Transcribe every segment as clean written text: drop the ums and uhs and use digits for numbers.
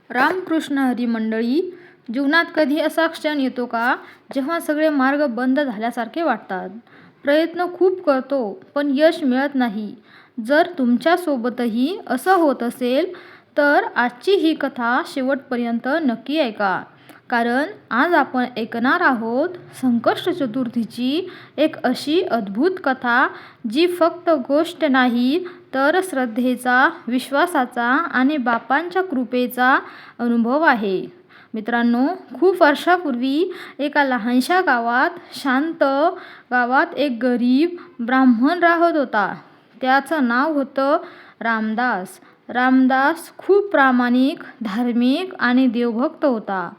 रामकृष्ण हरी मंडळी, जीवनात कधी असा क्षण येतो का जेव्हा सगळे मार्ग बंद झाल्यासारखे वाटतात. प्रयत्न खूप करतो पण यश मिळत नाही. जर तुमच्यासोबतही असं होत असेल तर आजची ही कथा शेवटपर्यंत नक्की ऐका. कारण आज आपण ऐकणार आहोत संकष्ट चतुर्थीची एक अशी अद्भुत कथा जी फक्त गोष्ट नाही तर श्रद्धेचा, विश्वासाचा आणि बापांच्या कृपेचा अनुभव आहे. मित्रांनो, खूप वर्षापूर्वी एका लहानशा शांत गावात एक गरीब ब्राह्मण राहत होता. त्याचं नाव होतं रामदास. रामदास खूप प्रामाणिक, धार्मिक आणि देवभक्त होता.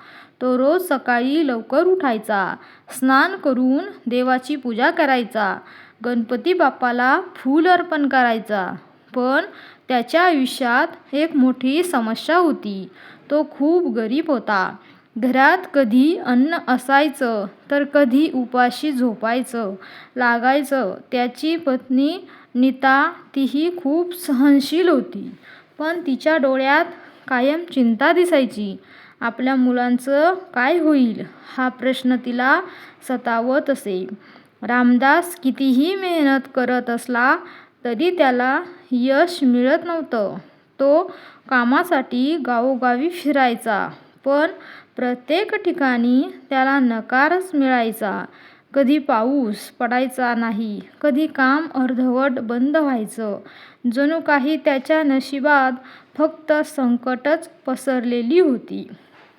तो रोज सकाळी लवकर उठायचा, स्नान करून देवाची पूजा करायचा, गणपती बाप्पाला फूल अर्पण करायचा. पण त्याच्या आयुष्यात एक मोठी समस्या होती. तो खूप गरीब होता. घरात कधी अन्न असायचं तर कधी उपाशी झोपायचं लागायचं. त्याची पत्नी नीता, तीही खूप सहनशील होती, पण तिच्या डोळ्यात कायम चिंता दिसायची. आपल्या मुलांचं काय होईल हा प्रश्न तिला सतावत असे. रामदास कितीही मेहनत करत असला तरी त्याला यश मिळत नव्हतं. तो कामासाठी गावोगावी फिरायचा, पण प्रत्येक ठिकाणी त्याला नकारच मिळायचा. कधी पाऊस पडायचा नाही, कधी काम अर्धवट बंद व्हायचं. जणू काही त्याच्या नशिबात फक्त संकटच पसरलेली होती.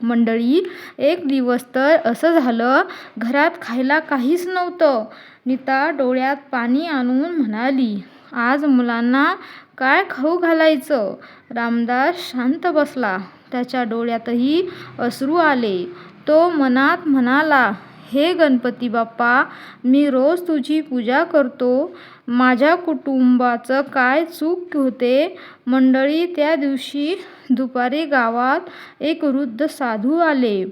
मंडळी, एक दिवस तर असं झालं, घरात खायला काहीच नव्हतं. नीता डोळ्यात पाणी आणून म्हणाली, आज मुलांना काय खाऊ घालायचं? रामदास शांत बसला. त्याच्या डोळ्यातही अश्रू आले. तो मनात म्हणाला, हे गणपती बाप्पा, मी रोज तुझी पूजा करतो. माझ्या कुटुंबाचं काय चूक होते? मंडळी, त्या दिवशी दुपारी गावात एक वृद्ध साधू आले.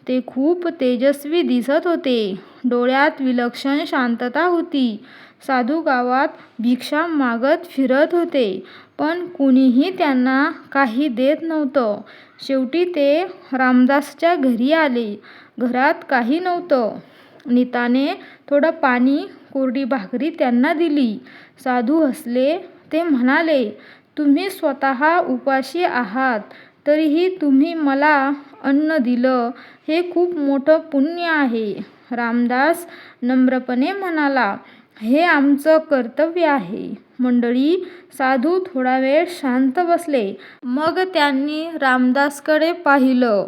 ते खूप तेजस्वी दिसत होते. डोळ्यात विलक्षण शांतता होती. साधू गावात भिक्षा मागत फिरत होते, पण कुणीही त्यांना काही देत नव्हतं. शेवटी ते रामदासच्या घरी आले. घरात काही नव्हतं. नीताने थोडं पाणी, कोरडी भाकरी त्यांना दिली. साधू हसले. ते म्हणाले, तुम्ही स्वतः उपाशी आहात तरीही तुम्ही मला अन्न दिलं, हे खूप मोठं पुण्य आहे. रामदास नम्रपणे म्हणाला, हे आमचं कर्तव्य आहे. मंडळी, साधू थोडा वेळ शांत बसले. मग त्यांनी रामदासकडे पाहिलं.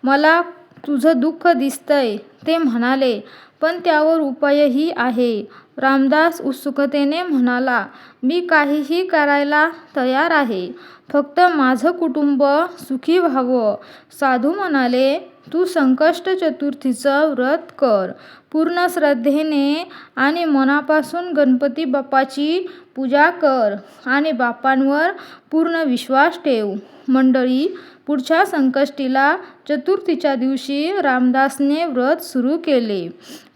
मला तुझं दुःख दिसतंय, ते म्हणाले, पण त्यावर उपायही आहे. रामदास उत्सुकतेने म्हणाला, मी काहीही करायला तयार आहे. फक्त माझं कुटुंब सुखी व्हावं. साधू म्हणाले, तू संकष्ट चतुर्थीचं व्रत कर. पूर्ण श्रद्धेने आणि मनापासून गणपती बाप्पाची पूजा कर आणि बाप्पांवर पूर्ण विश्वास ठेव. मंडळी, पुढच्या संकष्टीला चतुर्थीच्या दिवशी रामदासने व्रत सुरू केले.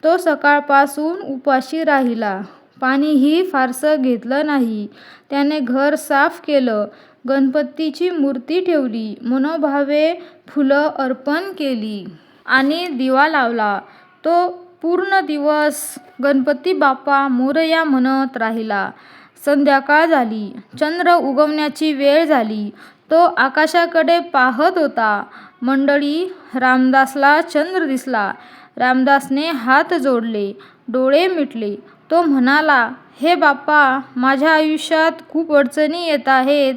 तो सकाळपासून उपाशी राहिला. पाणीही फारसं घेतलं नाही. त्याने घर साफ केलं, गणपतीची मूर्ती ठेवली, मनोभावे फुलं अर्पण केली आणि दिवा लावला. तो पूर्ण दिवस गणपती बाप्पा मोरया म्हणत राहिला. संध्याकाळ झाली. चंद्र उगवण्याची वेळ झाली. तो आकाशाकडे पाहत होता. मंडळी, रामदासला चंद्र दिसला. रामदासने हात जोडले, डोळे मिटले. तो म्हणाला, हे बाप्पा, माझ्या आयुष्यात खूप अडचणी येत आहेत,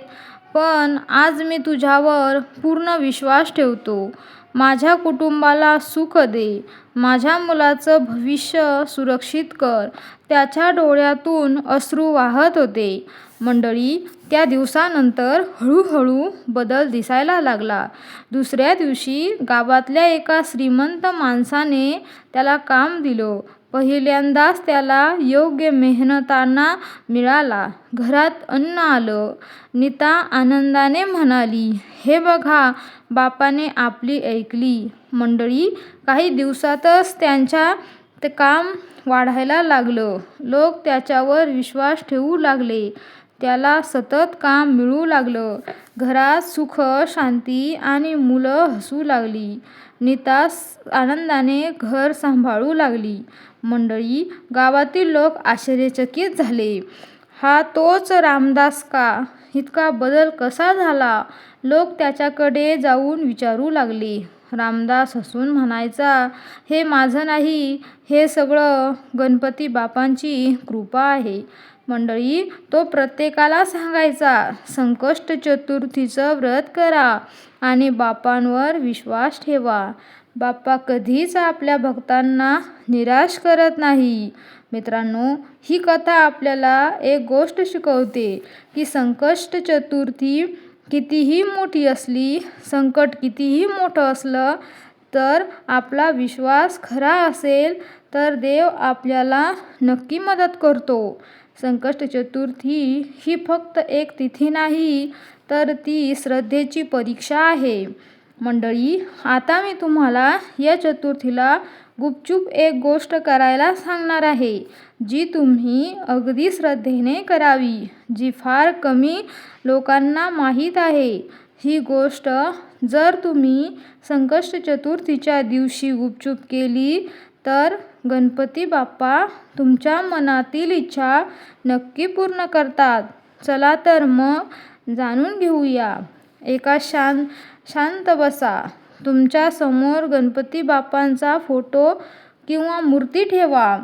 पण आज मी तुझ्यावर पूर्ण विश्वास ठेवतो. माझ्या कुटुंबाला सुख दे. माझ्या मुलाचं भविष्य सुरक्षित कर. त्याच्या डोळ्यातून अश्रू वाहत होते. मंडळी, त्या दिवसानंतर हळूहळू बदल दिसायला लागला. दुसऱ्या दिवशी गावातल्या एका श्रीमंत माणसाने त्याला काम दिलं. पहिल्यांदाच त्याला योग्य मेहनताना मिळाला. घरात अन्न आलं. नीता आनंदाने म्हणाली, हे बघा, बापाने आपली ऐकली. मंडळी, काही दिवसातच ते काम वाढायला लागलं. लोक त्याच्यावर विश्वास ठेवू लागले. त्याला सतत काम मिळू लागलं. घरात सुख, शांती आणि मुलं हसू लागली. नीता आनंदाने घर सांभाळू लागली. मंडळी, गावातील लोक आश्चर्यचकित झाले. हा तोच रामदास का? इतका बदल कसा झाला? लोक त्याच्याकडे जाऊन विचारू लागले. रामदास हसून म्हणायचा, हे माझं नाही, हे सगळं गणपती बाप्पांची कृपा आहे. मंडळी, तो प्रत्येकाला सांगायचा, संकष्ट चतुर्थीचं व्रत करा आणि बाप्पांवर विश्वास ठेवा. बाप्पा कधीच आपल्या भक्तांना निराश करत नाही. मित्रांनो, ही कथा आपल्याला एक गोष्ट शिकवते की संकष्ट चतुर्थी कितीही मोठी असली, संकट कितीही मोठं असलं, तर आपला विश्वास खरा असेल तर देव आपल्याला नक्की मदत करतो. संकष्ट चतुर्थी ही फक्त एक तिथी नाही, तर ती श्रद्धेची परीक्षा आहे. मंडळी, आता मी तुम्हाला या चतुर्थीला गुपचूप एक गोष्ट करायला सांगणार आहे, जी तुम्ही अगदी श्रद्धेने करावी, जी फार कमी लोकांना माहीत आहे. ही गोष्ट जर तुम्ही संकष्ट चतुर्थीच्या दिवशी गुपचूप केली तर गणपती बाप्पा तुमच्या मनातील इच्छा नक्की पूर्ण करतात. चला तर मग जाणून घेऊया. एका शांत बसा. तुमच्या समोर गणपती बाप्पांचा फोटो किंवा मूर्ती ठेवा.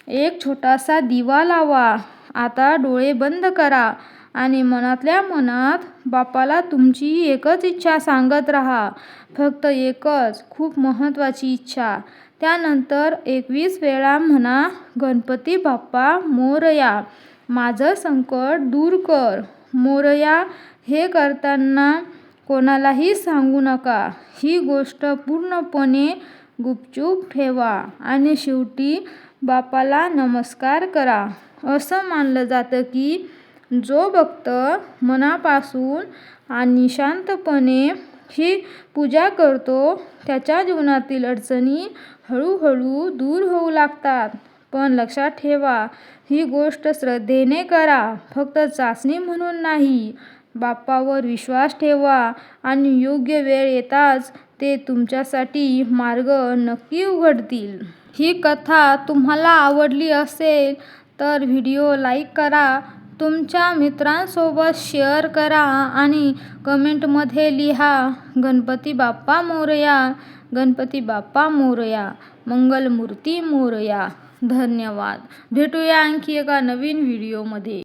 एक छोटासा दिवा लावा. आता डोळे बंद करा आणि मनातल्या मनात बाप्पाला तुमची एकच इच्छा सांगत राहा. फक्त एकच, खूप महत्त्वाची इच्छा. त्यानंतर 21 वेळा म्हणा, गणपती बाप्पा मोरया, माझं संकट दूर कर. मोरया हे करताना कोणालाही सांगू नका. ही गोष्ट पूर्णपणे गुपचूप ठेवा आणि शेवटी बाप्पाला नमस्कार करा. असं मानलं जातं की जो भक्त मनापासून आणि शांतपणे ही पूजा करतो, त्याच्या जीवनातील अडचणी हळूहळू दूर होऊ लागतात. पण लक्षात ठेवा, ही गोष्ट श्रद्धेने करा, फक्त चाचणी म्हणून नाही. बाप्पावर विश्वास ठेवा आणि योग्य वेळ येताच ते तुमच्यासाठी मार्ग नक्की उघडतील. ही कथा तुम्हाला आवडली असेल तर व्हिडिओ लाईक करा, तुमच्या मित्रांसोबत शेअर करा आणि कमेंटमध्ये लिहा, गणपती बाप्पा मोरया, गणपती बाप्पा मोरया, मंगलमूर्ती मोरया. धन्यवाद. भेटूया आणखी एका नवीन व्हिडिओमध्ये.